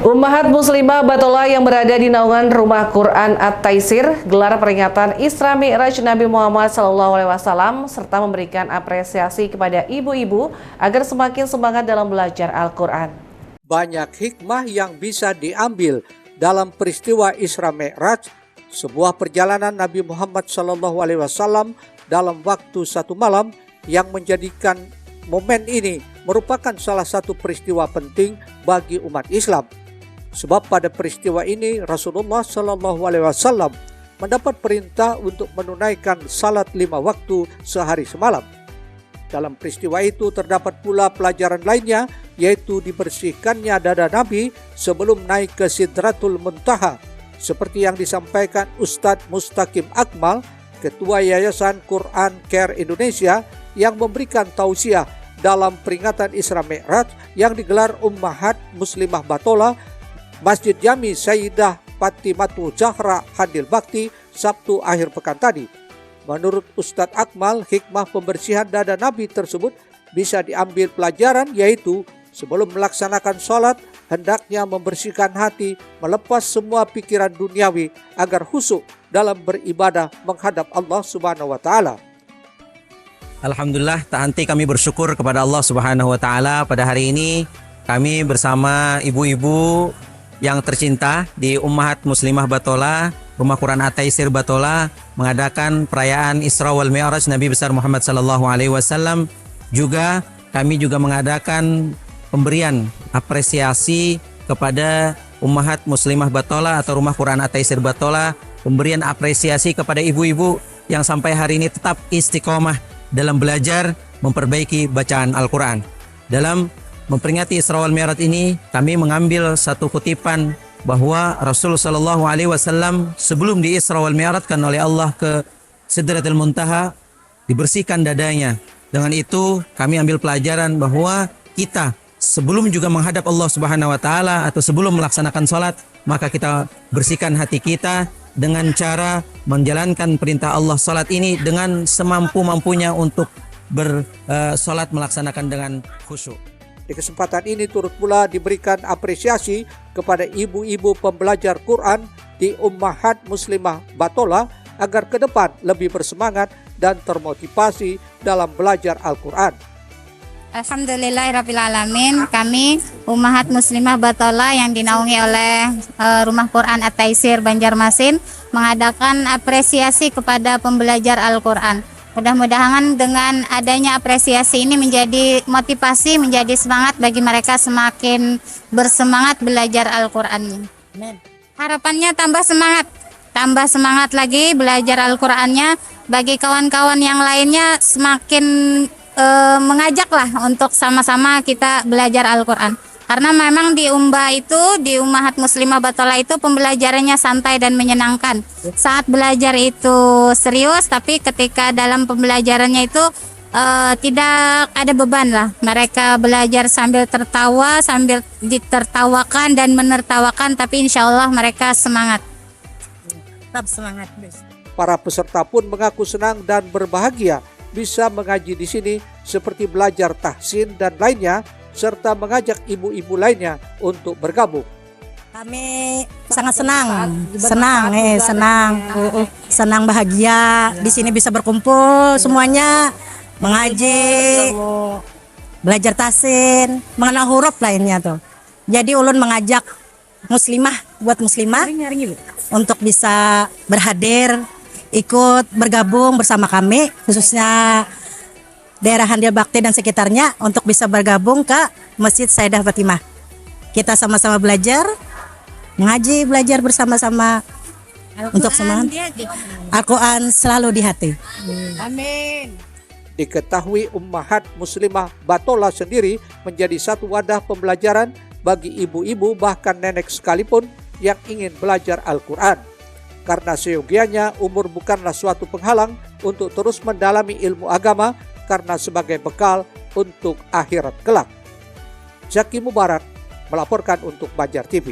Ummahat Muslimah Batola yang berada di naungan Rumah Quran At-Taisir gelar peringatan Isra Mi'raj Nabi Muhammad SAW serta memberikan apresiasi kepada ibu-ibu agar semakin semangat dalam belajar Al-Quran. Banyak hikmah yang bisa diambil dalam peristiwa Isra Mi'raj, sebuah perjalanan Nabi Muhammad SAW dalam waktu satu malam yang menjadikan momen ini merupakan salah satu peristiwa penting bagi umat Islam. Sebab pada peristiwa ini Rasulullah SAW mendapat perintah untuk menunaikan salat 5 waktu sehari semalam. Dalam peristiwa itu terdapat pula pelajaran lainnya, yaitu dibersihkannya dada Nabi sebelum naik ke Sidratul Muntaha, seperti yang disampaikan Ustadz Mustaqim Akmal, Ketua Yayasan Quran Care Indonesia, yang memberikan tausiah dalam peringatan Isra Mi'raj yang digelar Ummahat Muslimah Batola Masjid Jami Sayyidah Fatimatu Zahra Handil Bakti Sabtu akhir pekan tadi. Menurut Ustadz Akmal, hikmah pembersihan dada Nabi tersebut bisa diambil pelajaran, yaitu sebelum melaksanakan sholat hendaknya membersihkan hati, melepas semua pikiran duniawi agar khusyuk dalam beribadah menghadap Allah Subhanahu wa Ta'ala. Alhamdulillah, tak henti kami bersyukur kepada Allah Subhanahu wa Ta'ala. Pada hari ini kami bersama ibu-ibu yang tercinta di Ummahat Muslimah Batola, Rumah Quran At-Taisir Batola, mengadakan perayaan Isra wal Mi'raj Nabi besar Muhammad sallallahu alaihi wasallam. Juga kami juga mengadakan pemberian apresiasi kepada Ummahat Muslimah Batola atau Rumah Quran At-Taisir Batola, pemberian apresiasi kepada ibu-ibu yang sampai hari ini tetap istiqomah dalam belajar memperbaiki bacaan Al-Quran. Dalam memperingati Isra wal Mi'raj ini, kami mengambil satu kutipan bahwa Rasulullah Shallallahu Alaihi Wasallam sebelum di Isra wal Mi'rajkan oleh Allah ke Sidratul Muntaha, dibersihkan dadanya. Dengan itu kami ambil pelajaran bahwa kita sebelum juga menghadap Allah Subhanahu Wa Taala atau sebelum melaksanakan sholat, maka kita bersihkan hati kita dengan cara menjalankan perintah Allah sholat ini dengan semampu-mampunya untuk bersolat melaksanakan dengan khusyuk. Di kesempatan ini turut pula diberikan apresiasi kepada ibu-ibu pembelajar Quran di Ummahat Muslimah Batola agar ke depan lebih bersemangat dan termotivasi dalam belajar Al-Quran. Alhamdulillahirrabbilalamin, kami Ummahat Muslimah Batola yang dinaungi oleh Rumah Quran At-Taisir Banjarmasin mengadakan apresiasi kepada pembelajar Al-Quran. Mudah-mudahan dengan adanya apresiasi ini menjadi motivasi, menjadi semangat bagi mereka semakin bersemangat belajar Al-Quran. Harapannya tambah semangat lagi belajar Al-Qurannya. Bagi kawan-kawan yang lainnya semakin mengajaklah untuk sama-sama kita belajar Al-Quran. Karena memang di Ummahat Muslimah Batola itu pembelajarannya santai dan menyenangkan. Saat belajar itu serius, tapi ketika dalam pembelajarannya itu tidak ada beban lah. Mereka belajar sambil tertawa, sambil ditertawakan dan menertawakan, tapi insya Allah mereka semangat. Tetap semangat. Para peserta pun mengaku senang dan berbahagia bisa mengaji di sini, seperti belajar tahsin dan lainnya, serta mengajak ibu-ibu lainnya untuk bergabung. Kami sangat senang bahagia di sini bisa berkumpul semuanya, mengaji, belajar tahsin, mengenal huruf lainnya tuh. Jadi ulun mengajak muslimah untuk bisa berhadir, ikut bergabung bersama kami, khususnya daerah Handil Bakti dan sekitarnya, untuk bisa bergabung ke Masjid Sayyidah Fatimah. Kita sama-sama belajar, mengaji, belajar bersama-sama untuk semangat. Al-Quran selalu di hati. Amin. Diketahui Ummahat Muslimah Batola sendiri menjadi satu wadah pembelajaran bagi ibu-ibu bahkan nenek sekalipun yang ingin belajar Al-Quran. Karena seyogianya umur bukanlah suatu penghalang untuk terus mendalami ilmu agama, karena sebagai bekal untuk akhirat kelak. Zaki Mubarak melaporkan untuk Banjar TV.